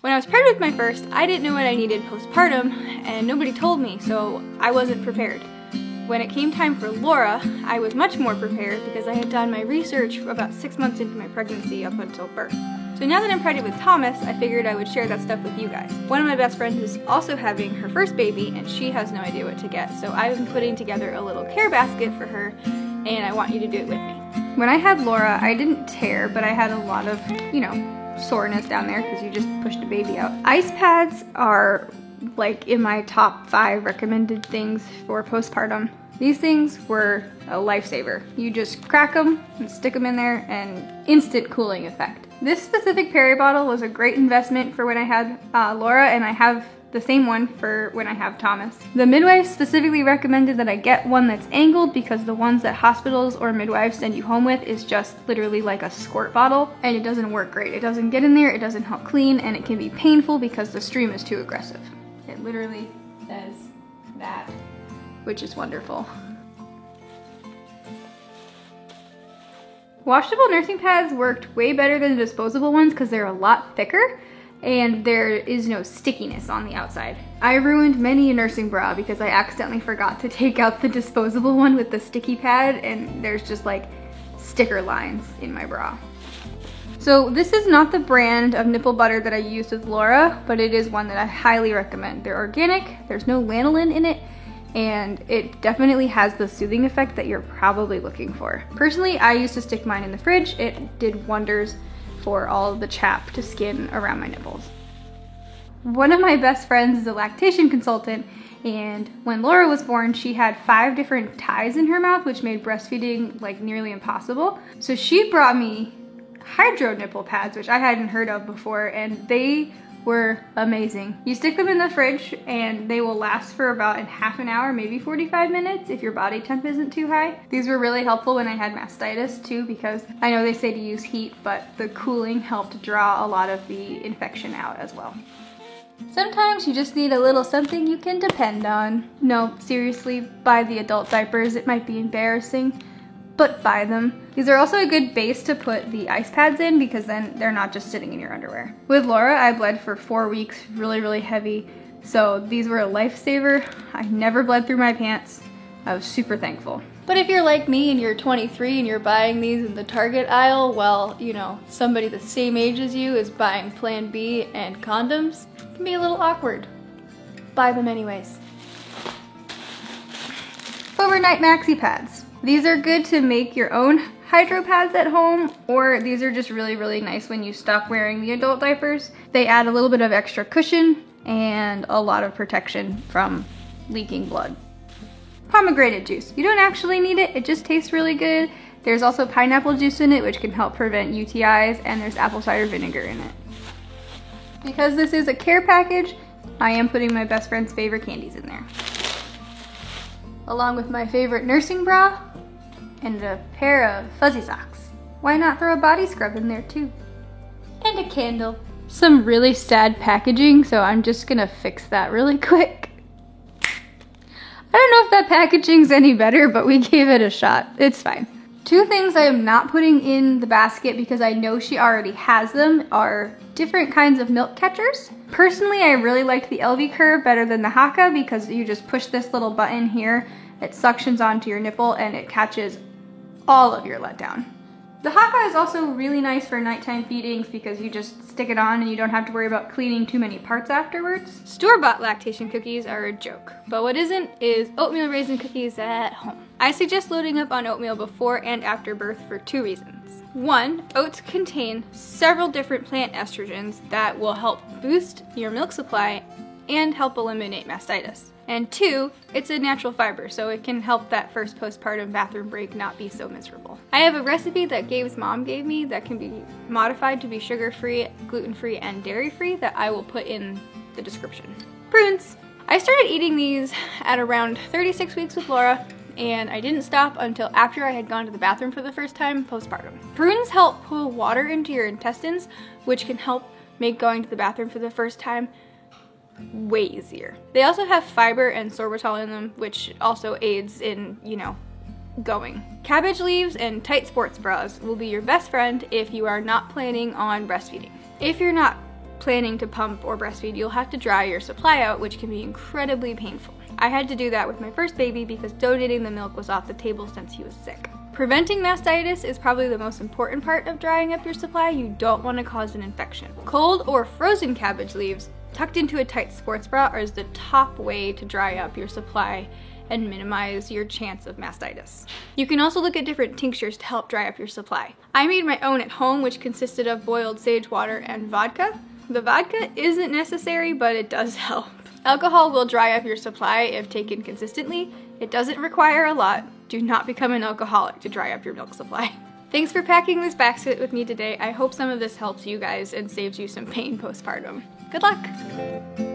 When I was pregnant with my first, I didn't know what I needed postpartum, and nobody told me, so I wasn't prepared. When it came time for Laura, I was much more prepared because I had done my research about 6 months into my pregnancy up until birth. So now that I'm pregnant with Thomas, I figured I would share that stuff with you guys. One of my best friends is also having her first baby, and she has no idea what to get, so I've been putting together a little care basket for her, and I want you to do it with me. When I had Laura, I didn't tear, but I had a lot of, soreness down there because you just pushed a baby out. Ice pads are like in my top 5 recommended things for postpartum. These things were a lifesaver. You just crack them and stick them in there and instant cooling effect. This specific Perry bottle was a great investment for when I had Laura, and I have the same one for when I have Thomas. The midwife specifically recommended that I get one that's angled because the ones that hospitals or midwives send you home with is just literally like a squirt bottle, and it doesn't work great. It doesn't get in there, it doesn't help clean, and it can be painful because the stream is too aggressive. It literally says that, which is wonderful. Washable nursing pads worked way better than the disposable ones because they're a lot thicker and there is no stickiness on the outside. I ruined many a nursing bra because I accidentally forgot to take out the disposable one with the sticky pad, and there's just like sticker lines in my bra. So this is not the brand of nipple butter that I used with Laura, but it is one that I highly recommend. They're organic, there's no lanolin in it, and it definitely has the soothing effect that you're probably looking for. Personally, I used to stick mine in the fridge. It did wonders for all of the chapped skin around my nipples. One of my best friends is a lactation consultant, and when Laura was born, she had 5 different ties in her mouth, which made breastfeeding like nearly impossible. So she brought me hydro nipple pads, which I hadn't heard of before, and they were amazing. You stick them in the fridge and they will last for about half an hour, maybe 45 minutes if your body temp isn't too high. These were really helpful when I had mastitis too, because I know they say to use heat, but the cooling helped draw a lot of the infection out as well. Sometimes you just need a little something you can depend on. No, seriously, buy the adult diapers. It might be embarrassing, but buy them. These are also a good base to put the ice pads in because then they're not just sitting in your underwear. With Laura, I bled for 4 weeks, really heavy, so these were a lifesaver. I never bled through my pants. I was super thankful. But if you're like me and you're 23 and you're buying these in the Target aisle while, somebody the same age as you is buying Plan B and condoms, it can be a little awkward. Buy them anyways. Overnight maxi pads. These are good to make your own hydro pads at home, or these are just really nice when you stop wearing the adult diapers. They add a little bit of extra cushion and a lot of protection from leaking blood. Pomegranate juice. You don't actually need it, it just tastes really good. There's also pineapple juice in it, which can help prevent UTIs, and there's apple cider vinegar in it. Because this is a care package, I am putting my best friend's favorite candies in there, along with my favorite nursing bra and a pair of fuzzy socks. Why not throw a body scrub in there too? And a candle. Some really sad packaging, so I'm just gonna fix that really quick. I don't know if that packaging's any better, but we gave it a shot. It's fine. 2 things I am not putting in the basket because I know she already has them are different kinds of milk catchers. Personally, I really liked the LV Curve better than the Haakaa because you just push this little button here, it suctions onto your nipple and it catches all of your letdown. The Haakaa is also really nice for nighttime feedings because you just stick it on and you don't have to worry about cleaning too many parts afterwards. Store-bought lactation cookies are a joke, but what isn't is oatmeal raisin cookies at home. I suggest loading up on oatmeal before and after birth for 2 reasons. 1, oats contain several different plant estrogens that will help boost your milk supply and help eliminate mastitis. And 2, it's a natural fiber, so it can help that first postpartum bathroom break not be so miserable. I have a recipe that Gabe's mom gave me that can be modified to be sugar-free, gluten-free, and dairy-free that I will put in the description. Prunes. I started eating these at around 36 weeks with Laura, and I didn't stop until after I had gone to the bathroom for the first time postpartum. Prunes help pull water into your intestines, which can help make going to the bathroom for the first time way easier. They also have fiber and sorbitol in them, which also aids in, going. Cabbage leaves and tight sports bras will be your best friend if you are not planning on breastfeeding. If you're not planning to pump or breastfeed, you'll have to dry your supply out, which can be incredibly painful. I had to do that with my first baby because donating the milk was off the table since he was sick. Preventing mastitis is probably the most important part of drying up your supply. You don't want to cause an infection. Cold or frozen cabbage leaves tucked into a tight sports bra is the top way to dry up your supply and minimize your chance of mastitis. You can also look at different tinctures to help dry up your supply. I made my own at home, which consisted of boiled sage water and vodka. The vodka isn't necessary, but it does help. Alcohol will dry up your supply if taken consistently. It doesn't require a lot. Do not become an alcoholic to dry up your milk supply. Thanks for packing this basket with me today. I hope some of this helps you guys and saves you some pain postpartum. Good luck!